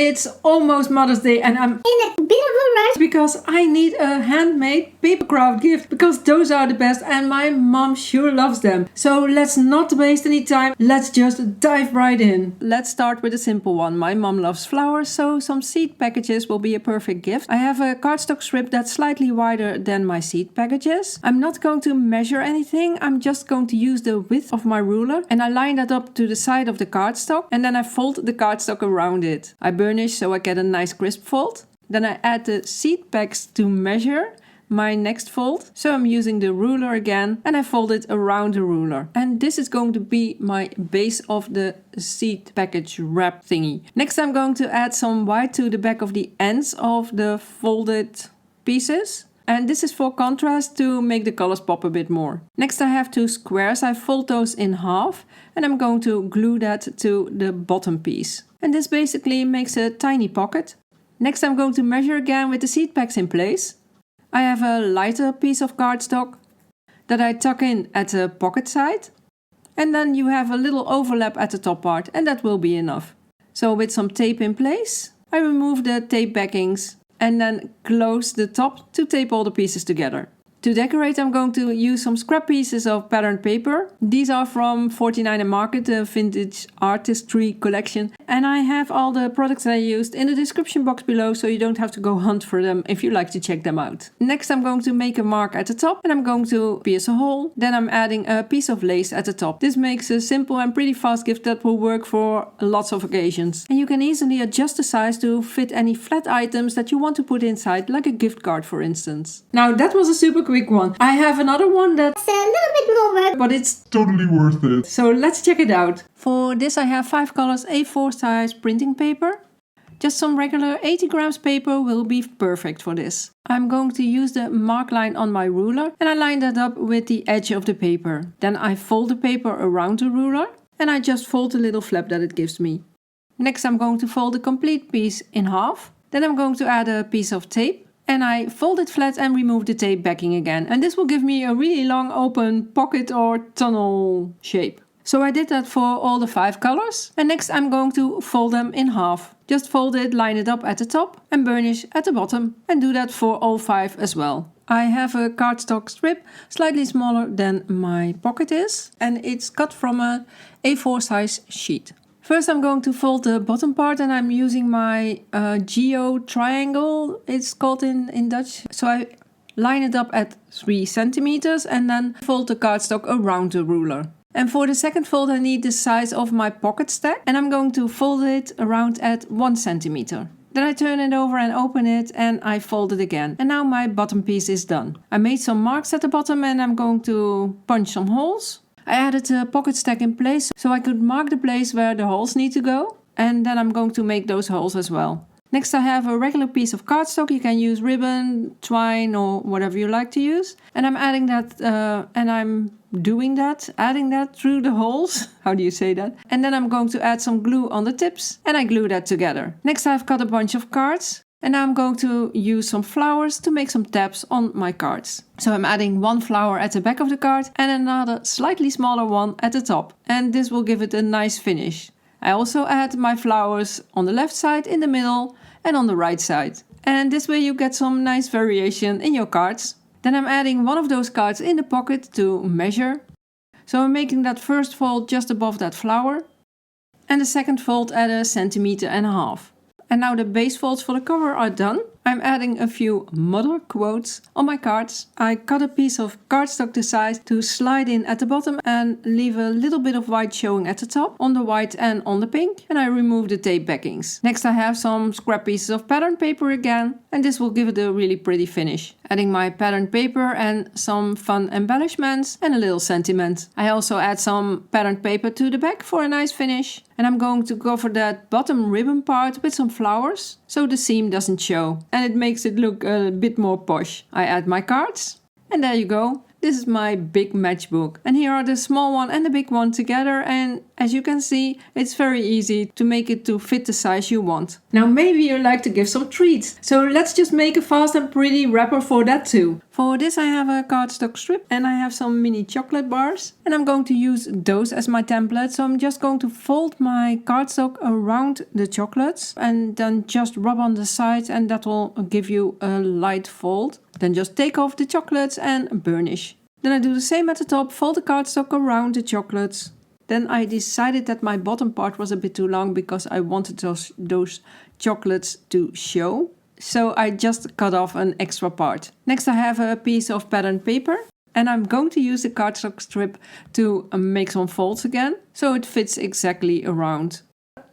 It's almost Mother's Day and I'm in a bit of a rush because I need a handmade paper craft gift because those are the best and my mom sure loves them. So let's not waste any time. Let's just dive right in. Let's start with a simple one. My mom loves flowers, so some seed packages will be a perfect gift. I have a cardstock strip that's slightly wider than my seed packages. I'm not going to measure anything. I'm just going to use the width of my ruler and I line that up to the side of the cardstock and then I fold the cardstock around it. I burnish so I get a nice crisp fold. Then I add the seed packs to measure my next fold. So I'm using the ruler again and I fold it around the ruler. And this is going to be my base of the seed package wrap thingy. Next I'm going to add some white to the back of the ends of the folded pieces. And this is for contrast to make the colors pop a bit more. Next I have two squares. I fold those in half and I'm going to glue that to the bottom piece. And this basically makes a tiny pocket. Next I'm going to measure again with the seed packs in place. I have a lighter piece of cardstock that I tuck in at the pocket side. And then you have a little overlap at the top part and that will be enough. So with some tape in place, I remove the tape backings and then close the top to tape all the pieces together. To decorate I'm going to use some scrap pieces of patterned paper. These are from 49 Market, the vintage Artistry collection. And I have all the products that I used in the description box below so you don't have to go hunt for them if you like to check them out. Next I'm going to make a mark at the top and I'm going to pierce a hole. Then I'm adding a piece of lace at the top. This makes a simple and pretty fast gift that will work for lots of occasions. And you can easily adjust the size to fit any flat items that you want to put inside, like a gift card for instance. Now that was a super quick one. I have another one that's a little bit more work, but it's totally worth it. So let's check it out. For this I have 5 colors A4 size printing paper. Just some regular 80 grams paper will be perfect for this. I'm going to use the mark line on my ruler and I line that up with the edge of the paper. Then I fold the paper around the ruler and I just fold the little flap that it gives me. Next I'm going to fold the complete piece in half. Then I'm going to add a piece of tape. And I fold it flat and remove the tape backing again. And this will give me a really long open pocket or tunnel shape. So I did that for all the 5 colors. And next I'm going to fold them in half. Just fold it, line it up at the top and burnish at the bottom. And do that for all 5 as well. I have a cardstock strip slightly smaller than my pocket is. And it's cut from a A4 size sheet. First I'm going to fold the bottom part and I'm using my geo triangle, it's called in Dutch. So I line it up at 3 centimeters and then fold the cardstock around the ruler. And for the second fold I need the size of my pocket stack and I'm going to fold it around at 1 centimeter. Then I turn it over and open it and I fold it again. And now my bottom piece is done. I made some marks at the bottom and I'm going to punch some holes. I added a pocket stack in place so I could mark the place where the holes need to go. And then I'm going to make those holes as well. Next I have a regular piece of cardstock. You can use ribbon, twine or whatever you like to use. And I'm adding that adding that through the holes. How do you say that? And then I'm going to add some glue on the tips and I glue that together. Next I've cut a bunch of cards. And now I'm going to use some flowers to make some tabs on my cards. So I'm adding 1 flower at the back of the card and another slightly smaller one at the top. And this will give it a nice finish. I also add my flowers on the left side, in the middle and on the right side. And this way you get some nice variation in your cards. Then I'm adding one of those cards in the pocket to measure. So I'm making that first fold just above that flower. And the second fold at 1.5 centimeters. And now the base folds for the cover are done. I'm adding a few mother quotes on my cards. I cut a piece of cardstock to size to slide in at the bottom and leave a little bit of white showing at the top, on the white and on the pink. And I remove the tape backings. Next I have some scrap pieces of patterned paper again. And this will give it a really pretty finish. Adding my patterned paper and some fun embellishments and a little sentiment. I also add some patterned paper to the back for a nice finish. And I'm going to cover that bottom ribbon part with some flowers so the seam doesn't show. And it makes it look a bit more posh. I add my cards and there you go. This is my big matchbook, and here are the small one and the big one together, and as you can see, it's very easy to make it to fit the size you want. Now maybe you like to give some treats, so let's just make a fast and pretty wrapper for that too. For this I have a cardstock strip and I have some mini chocolate bars, and I'm going to use those as my template, so I'm just going to fold my cardstock around the chocolates and then just rub on the sides, and that will give you a light fold. Then just take off the chocolates and burnish. Then I do the same at the top, fold the cardstock around the chocolates. Then I decided that my bottom part was a bit too long because I wanted those chocolates to show. So I just cut off an extra part. Next I have a piece of pattern paper. And I'm going to use the cardstock strip to make some folds again, so it fits exactly around.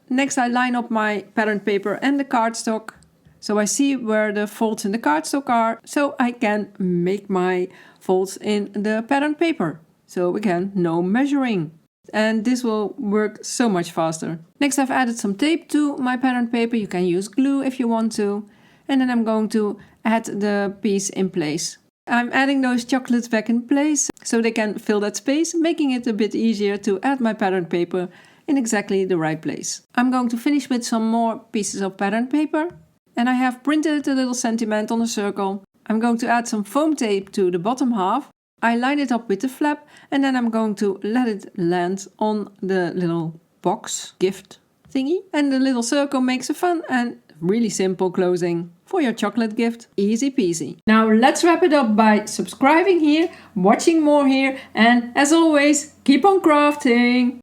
Next I line up my pattern paper and the cardstock. So I see where the folds in the cardstock are, so I can make my folds in the pattern paper. So again, no measuring. And this will work so much faster. Next I've added some tape to my pattern paper. You can use glue if you want to. And then I'm going to add the piece in place. I'm adding those chocolates back in place so they can fill that space, making it a bit easier to add my pattern paper in exactly the right place. I'm going to finish with some more pieces of pattern paper. And I have printed a little sentiment on a circle. I'm going to add some foam tape to the bottom half. I line it up with the flap and then I'm going to let it land on the little box gift thingy. And the little circle makes a fun and really simple closing for your chocolate gift. Easy peasy. Now let's wrap it up by subscribing here, watching more here, and as always, keep on crafting!